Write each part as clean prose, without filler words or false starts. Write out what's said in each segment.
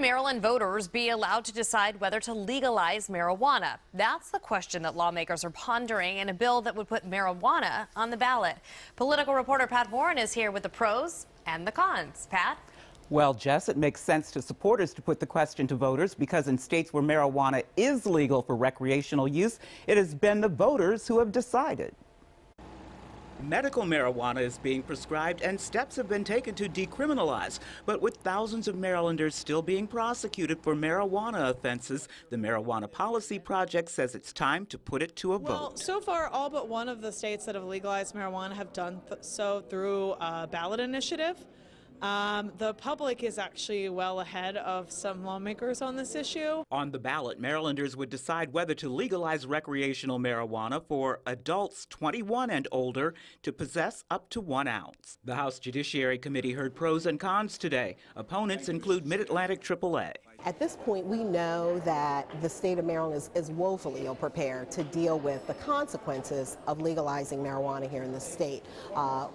Maryland voters be allowed to decide whether to legalize marijuana? That's the question that lawmakers are pondering in a bill that would put marijuana on the ballot. Political reporter Pat Warren is here with the pros and the cons. Pat? Well, Jess, it makes sense to supporters to put the question to voters because in states where marijuana is legal for recreational use, it has been the voters who have decided. Medical marijuana is being prescribed and steps have been taken to decriminalize. But with thousands of Marylanders still being prosecuted for marijuana offenses, the Marijuana Policy Project says it's time to put it to a vote. Well, so far, all but one of the states that have legalized marijuana have done so through a ballot initiative. The public is actually well ahead of some lawmakers on this issue. On the ballot, Marylanders would decide whether to legalize recreational marijuana for adults 21 and older to possess up to 1 ounce. The House Judiciary Committee heard pros and cons today. Opponents include Mid-Atlantic AAA. At this point, we know that the state of Maryland is woefully ill-prepared to deal with the consequences of legalizing marijuana here in the state.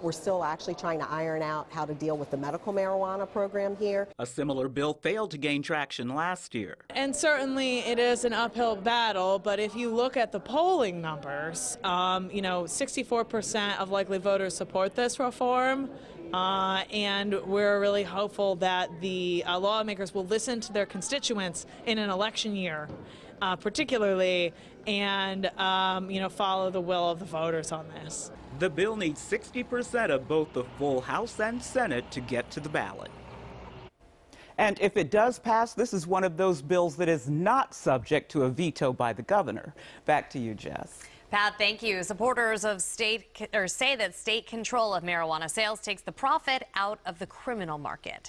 We're still actually trying to iron out how to deal with the medical marijuana program here. A similar bill failed to gain traction last year. And certainly it is an uphill battle, but if you look at the polling numbers, 64% of likely voters support this reform. And we're really hopeful that the lawmakers will listen to their constituents in an election year, particularly, and follow the will of the voters on this. The bill needs 60% of both the full House and Senate to get to the ballot. And if it does pass, this is one of those bills that is not subject to a veto by the governor. Back to you, Jess. Pat, thank you. Supporters of say that state control of marijuana sales takes the profit out of the criminal market.